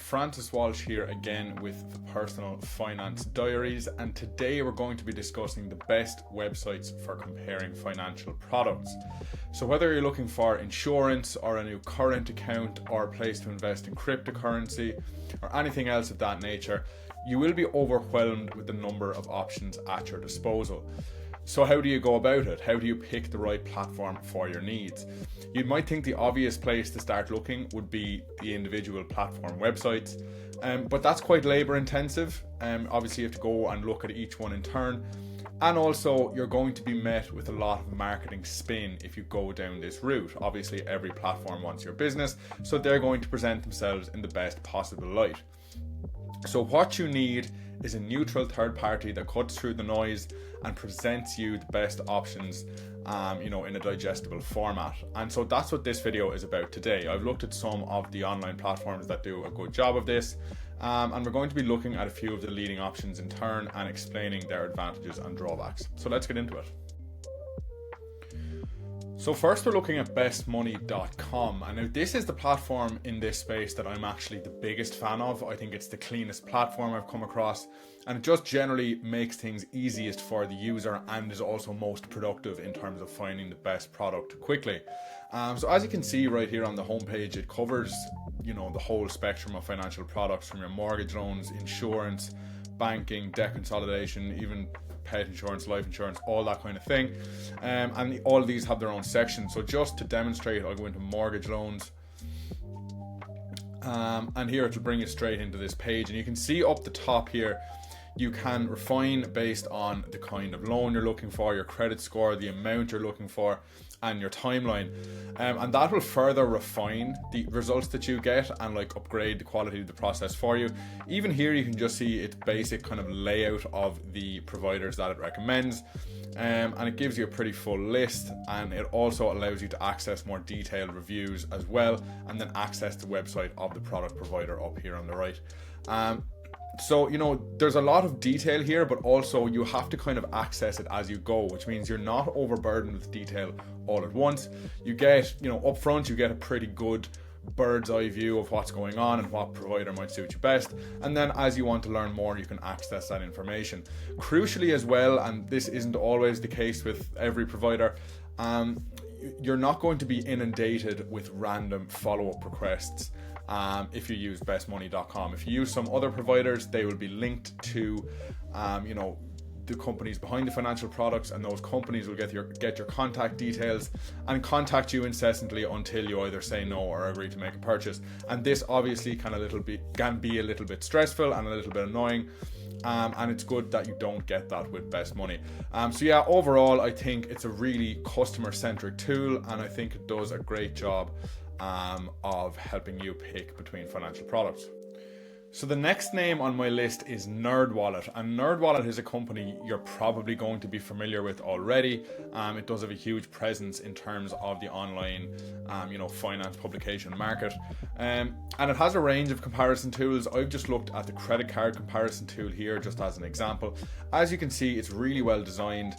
Francis Walsh here again with the Personal Finance Diaries, and today we're going to be discussing the best websites for comparing financial products. So whether you're looking for insurance or a new current account or a place to invest in cryptocurrency or anything else of that nature, you will be overwhelmed with the number of options at your disposal. So how do you go about it? How do you pick the right platform for your needs? You might think the obvious place to start looking would be the individual platform websites, but that's quite labor intensive. Obviously you have to go and look at each one in turn, and also you're going to be met with a lot of marketing spin if you go down this route. Obviously every platform wants your business, so they're going to present themselves in the best possible light. So what you need is a neutral third party that cuts through the noise and presents you the best options, in a digestible format. And so that's what this video is about today. I've looked at some of the online platforms that do a good job of this, and we're going to be looking at a few of the leading options in turn and explaining their advantages and drawbacks. So let's get into it. So first we're looking at bestmoney.com, and now this is the platform in this space that I'm actually the biggest fan of. I think it's the cleanest platform I've come across, and it just generally makes things easiest for the user and is also most productive in terms of finding the best product quickly. So as you can see right here on the homepage, it covers the whole spectrum of financial products, from your mortgage loans, insurance, banking, debt consolidation, even pet insurance, life insurance, all that kind of thing, and all of these have their own sections. So just to demonstrate, I'll go into mortgage loans, and here it'll bring you straight into this page, and you can see up the top here you can refine based on the kind of loan you're looking for, your credit score, the amount you're looking for, and your timeline, and that will further refine the results that you get and upgrade the quality of the process for you. Even here you can just see its basic kind of layout of the providers that it recommends, and it gives you a pretty full list, and it also allows you to access more detailed reviews as well, and then access the website of the product provider up here on the right. So, there's a lot of detail here, but also you have to kind of access it as you go, which means you're not overburdened with detail all at once. You get, up front, you get a pretty good bird's eye view of what's going on and what provider might suit you best. And then as you want to learn more, you can access that information. Crucially as well, and this isn't always the case with every provider, you're not going to be inundated with random follow-up requests if you use bestmoney.com. If you use some other providers, they will be linked to the companies behind the financial products, and those companies will get your contact details and contact you incessantly until you either say no or agree to make a purchase. And this obviously can be a little bit stressful and a little bit annoying, and it's good that you don't get that with BestMoney. So yeah, overall I think it's a really customer centric tool, and I think it does a great job of helping you pick between financial products. So the next name on my list is NerdWallet, and NerdWallet is a company you're probably going to be familiar with already. It does have a huge presence in terms of the online finance publication market, and it has a range of comparison tools. I've just looked at the credit card comparison tool here just as an example. As you can see, it's really well designed.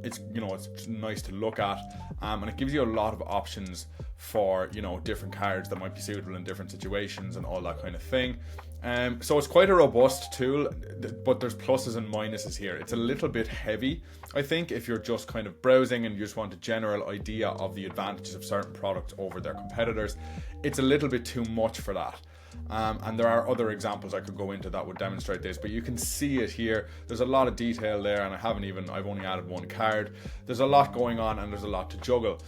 It's nice to look at, and it gives you a lot of options for different cards that might be suitable in different situations and all that kind of thing. So it's quite a robust tool, but there's pluses and minuses here. It's a little bit heavy, I think, if you're just kind of browsing and you just want a general idea of the advantages of certain products over their competitors. It's a little bit too much for that. And there are other examples I could go into that would demonstrate this, but you can see it here. There's a lot of detail there, and I've only added one card. There's a lot going on, and there's a lot to juggle.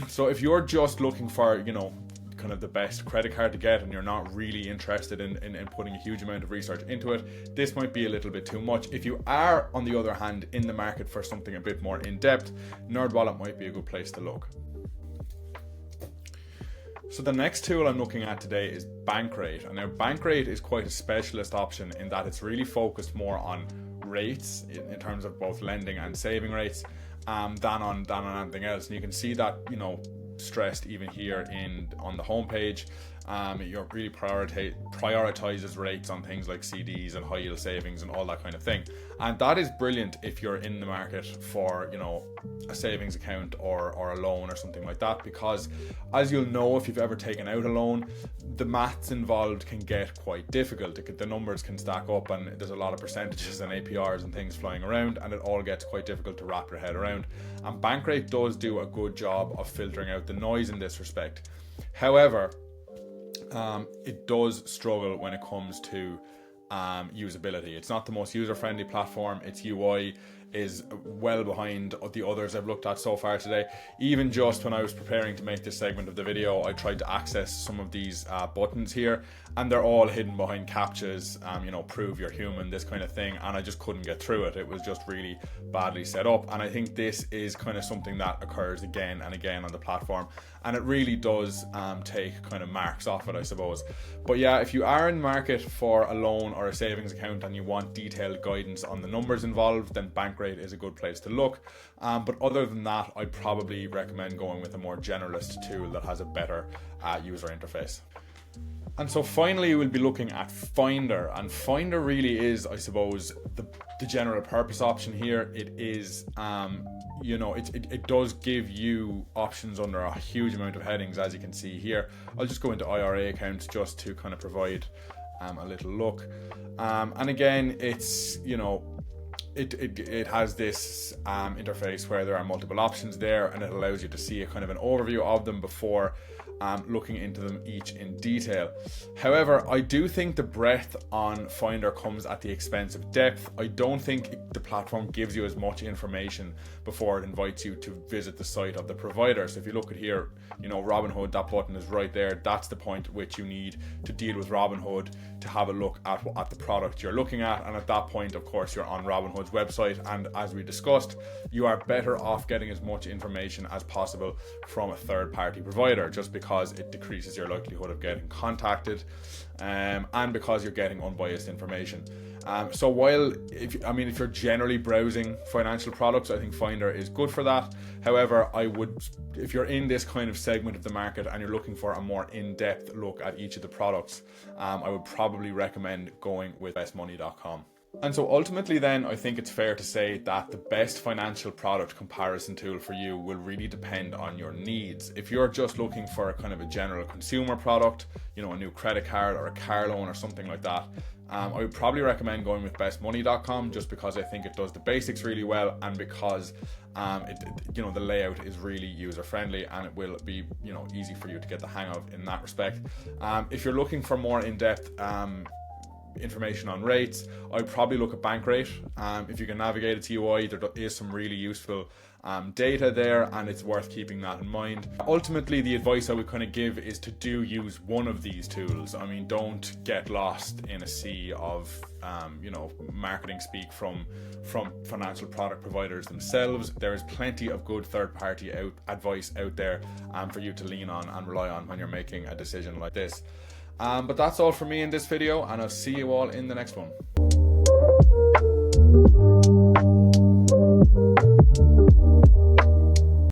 So if you're just looking for, kind of the best credit card to get, and you're not really interested in putting a huge amount of research into it, this might be a little bit too much. If you are, on the other hand, in the market for something a bit more in-depth, NerdWallet might be a good place to look. So the next tool I'm looking at today is Bankrate. And now Bankrate is quite a specialist option in that it's really focused more on rates in terms of both lending and saving rates than on anything else. And you can see that stressed even here on the homepage. It really prioritizes rates on things like CDs and high yield savings and all that kind of thing. And that is brilliant if you're in the market for, you know, a savings account or a loan or something like that, because as you'll know, if you've ever taken out a loan, the maths involved can get quite difficult. The numbers can stack up and there's a lot of percentages and APRs and things flying around, and it all gets quite difficult to wrap your head around. And Bankrate does do a good job of filtering out the noise in this respect. However, it does struggle when it comes to usability. It's not the most user-friendly platform. Its UI is well behind the others I've looked at so far today. Even just when I was preparing to make this segment of the video, I tried to access some of these buttons here, and they're all hidden behind captchas, you know, prove you're human, this kind of thing, and I just couldn't get through it. It was just really badly set up, and I think this is kind of something that occurs again and again on the platform, and it really does take kind of marks off it, I suppose. But yeah, if you are in the market for a loan or a savings account and you want detailed guidance on the numbers involved, then Bankrate is a good place to look. But other than that, I'd probably recommend going with a more generalist tool that has a better user interface. And so finally, we'll be looking at Finder, and Finder really is, I suppose, the general purpose option here. It is, you know, it does give you options under a huge amount of headings, as you can see here. I'll just go into IRA accounts just to kind of provide a little look. And again, it's, you know, it has this interface where there are multiple options there, and it allows you to see a kind of an overview of them before looking into them each in detail. However, I do think the breadth on Finder comes at the expense of depth. I don't think the platform gives you as much information before it invites you to visit the site of the provider. So if you look at here, you know, Robinhood, that button is right there. That's the point at which you need to deal with Robinhood to have a look at the product you're looking at. And at that point, of course, you're on Robinhood's website. And as we discussed, you are better off getting as much information as possible from a third-party provider, just because it decreases your likelihood of getting contacted, and because you're getting unbiased information. So while if you're generally browsing financial products, I think Finder is good for that. However, if you're in this kind of segment of the market and you're looking for a more in-depth look at each of the products, I would probably recommend going with bestmoney.com. And so ultimately then, I think it's fair to say that the best financial product comparison tool for you will really depend on your needs. If you're just looking for a kind of a general consumer product, you know, a new credit card or a car loan or something like that, I would probably recommend going with bestmoney.com, just because I think it does the basics really well, and because you know, the layout is really user friendly, and it will be, you know, easy for you to get the hang of in that respect. If you're looking for more in-depth information on rates, I'd probably look at Bankrate. If you can navigate its UI, there is some really useful data there, and it's worth keeping that in mind. Ultimately, the advice I would kind of give is to use one of these tools. I mean, don't get lost in a sea of you know, marketing speak from financial product providers themselves. There is plenty of good third-party advice out there for you to lean on and rely on when you're making a decision like this. But that's all for me in this video, and I'll see you all in the next one.